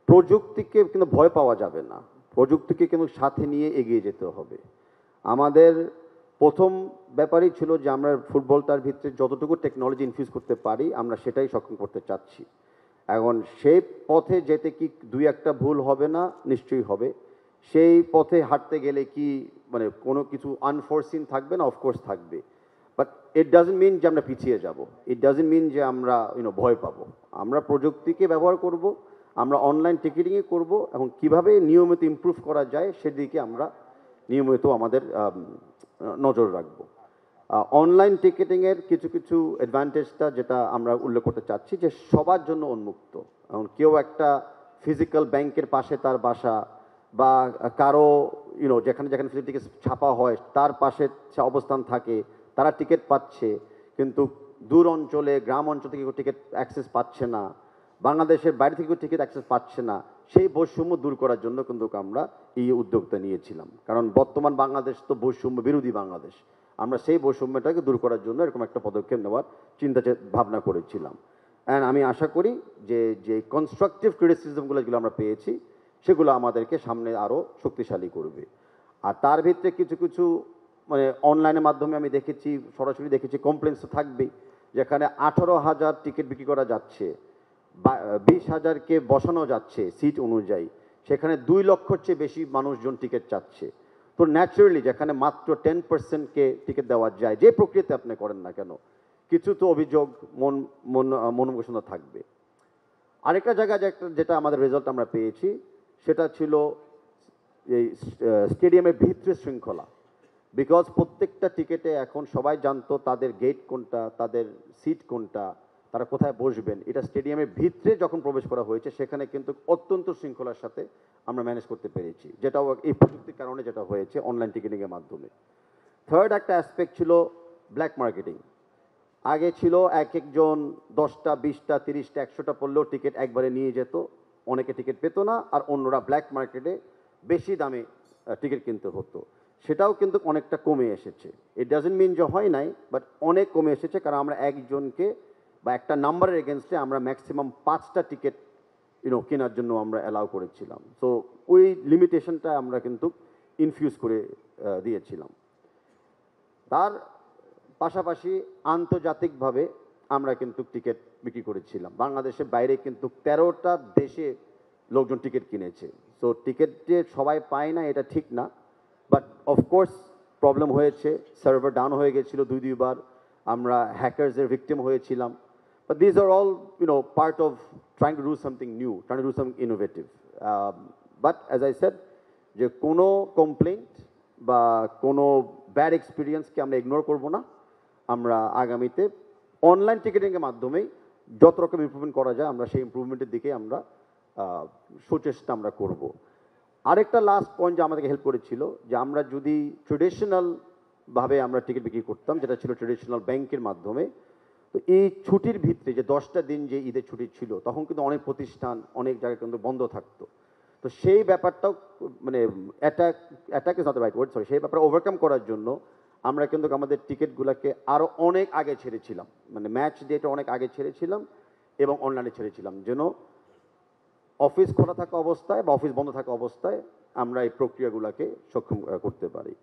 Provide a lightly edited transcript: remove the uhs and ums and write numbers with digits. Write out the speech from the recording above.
প্রযুক্তিকে কিন্তু ভয় পাওয়া যাবে না, প্রযুক্তিকে কিন্তু সাথে নিয়ে এগিয়ে যেতে হবে। আমাদের প্রথম ব্যাপারই ছিল যে আমরা ফুটবলটার ভিতরে যতটুকু টেকনোলজি ইনফিউজ করতে পারি আমরা সেটাই সক্ষম করতে চাচ্ছি। এখন সেই পথে যেতে কি দুই একটা ভুল হবে না, নিশ্চয়ই হবে। সেই পথে হাঁটতে গেলে কি মানে কোনো কিছু আনফোরসিন থাকবে না? অফকোর্স থাকবে। বাট ইট ডাজন্ট মিন যে আমরা পিছিয়ে যাব, ইট ডাজন্ট মিন যে আমরা ভয় পাবো। আমরা প্রযুক্তিকে ব্যবহার করব, আমরা অনলাইন টিকিটিংই করব এবং কিভাবে নিয়মিত ইমপ্রুভ করা যায় সেদিকে আমরা নিয়মিত আমাদের নজর রাখবো। অনলাইন টিকিটিংয়ের কিছু কিছু অ্যাডভান্টেজটা যেটা আমরা উল্লেখ করতে চাচ্ছি যে সবার জন্য উন্মুক্ত। এখন কেউ একটা ফিজিক্যাল ব্যাংকের পাশে তার বাসা বা কারো যেখানে যেখানে টিকিট ছাপা হয় তার পাশে সে অবস্থান থাকে, তারা টিকিট পাচ্ছে, কিন্তু দূর অঞ্চলে গ্রাম অঞ্চল থেকে কেউ টিকিট অ্যাক্সেস পাচ্ছে না, বাংলাদেশের বাইরে থেকে কেউ টিকিট অ্যাক্সেস পাচ্ছে না, সেই বৈষম্য দূর করার জন্য কিন্তু আমরা এই উদ্যোগটা নিয়েছিলাম। কারণ বর্তমান বাংলাদেশ তো বৈষম্য বিরোধী বাংলাদেশ, আমরা সেই বৈষম্যটাকে দূর করার জন্য এরকম একটা পদক্ষেপ নেওয়ার চিন্তা ভাবনা করেছিলাম। অ্যান্ড আমি আশা করি যে যে কনস্ট্রাকটিভ ক্রিটিসিজমগুলো যেগুলো আমরা পেয়েছি সেগুলো আমাদেরকে সামনে আরও শক্তিশালী করবে। আর তার ভিতরে কিছু কিছু মানে অনলাইনের মাধ্যমে আমি দেখেছি, সরাসরি দেখেছি, কমপ্লেন্স তো থাকবেই, যেখানে 18,000 টিকিট বিক্রি করা যাচ্ছে, 20,000কে বসানো যাচ্ছে সিট অনুযায়ী, সেখানে 2 লক্ষর চেয়ে বেশি মানুষজন টিকিট চাচ্ছে। তো ন্যাচারালি যেখানে মাত্র 10%কে টিকিট দেওয়া যায়, যে প্রক্রিয়াতে আপনি করেন না কেন, কিছু তো অভিযোগ মনোঘোষণা থাকবে। আরেকটা জায়গায় যেটা আমাদের রেজাল্ট আমরা পেয়েছি সেটা ছিল এই স্টেডিয়ামের ভিতরে শৃঙ্খলা। বিকজ প্রত্যেকটা টিকিটে এখন সবাই জানতো তাদের গেট কোনটা, তাদের সিট কোনটা, তারা কোথায় বসবেন। এটা স্টেডিয়ামের ভিতরে যখন প্রবেশ করা হয়েছে সেখানে কিন্তু অত্যন্ত শৃঙ্খলার সাথে আমরা ম্যানেজ করতে পেরেছি, যেটাও এই প্রযুক্তির কারণে যেটা হয়েছে অনলাইন টিকিটিংয়ের মাধ্যমে। থার্ড একটা অ্যাসপেক্ট ছিল ব্ল্যাক মার্কেটিং। আগে ছিল এক একজন 10টা 20টা 30টা 100টা পড়লেও টিকিট একবারে নিয়ে যেত, অনেকে টিকিট পেতো না, আর অন্যরা ব্ল্যাক মার্কেটে বেশি দামে টিকিট কিনতে হতো। সেটাও কিন্তু অনেকটা কমে এসেছে। ইট ডাজন্ট মিন যে হয় নাই, বাট অনেক কমে এসেছে, কারণ আমরা একজনকে বা একটা নাম্বারের এগেনস্টে আমরা ম্যাক্সিমাম 5টা টিকিট কেনার জন্য আমরা অ্যালাউ করেছিলাম। সো ওই লিমিটেশনটা আমরা কিন্তু ইনফিউজ করে দিয়েছিলাম। তার পাশাপাশি আন্তর্জাতিকভাবে আমরা কিন্তু টিকিট বিক্রি করেছিলাম। বাংলাদেশের বাইরে কিন্তু 13টা দেশে লোকজন টিকিট কিনেছে। সো টিকিট যে সবাই পায় না এটা ঠিক না, বাট অফকোর্স প্রবলেম হয়েছে, সার্ভার ডাউন হয়ে গেছিলো 2-2 বার, আমরা হ্যাকার্সের ভিকটিম হয়েছিলাম। But this are all part of trying to do something new, trying to do something innovative. But as I said, যে কোনো কমপ্লেন্ট বা কোনো ব্যাড এক্সপিরিয়েন্সকে আমরা ইগনোর করব না। আমরা আগামীতে অনলাইন টিকিটিংয়ের মাধ্যমেই যত রকম ইমপ্রুভমেন্ট করা যায় আমরা সেই ইমপ্রুভমেন্টের দিকে আমরা সুচেষ্টা আমরা করব। আরেকটা লাস্ট পয়েন্ট যে আমাদেরকে হেল্প করেছিল, যে আমরা যদি ট্রেডিশনালভাবে আমরা টিকিট বিক্রি করতাম, যেটা ছিল ট্রেডিশনাল ব্যাংকের মাধ্যমে, তো এই ছুটির ভিত্তিতে যে 10টা দিন যে ঈদের ছুটি ছিল তখন কিন্তু অনেক প্রতিষ্ঠান অনেক জায়গায় কিন্তু বন্ধ থাকতো। তো সেই ব্যাপারটাও মানে attack is not the right word, sorry, সেই ব্যাপারে ওভারকাম করার জন্য আমরা কিন্তু আমাদের টিকিটগুলোকে আরও অনেক আগে ছেড়েছিলাম, মানে ম্যাচ ডেটা অনেক আগে ছেড়েছিলাম এবং অনলাইনে ছেড়েছিলাম, যেন অফিস খোলা থাকা অবস্থায় বা অফিস বন্ধ থাকা অবস্থায় আমরা এই প্রক্রিয়াগুলোকে সক্ষম করতে পারি।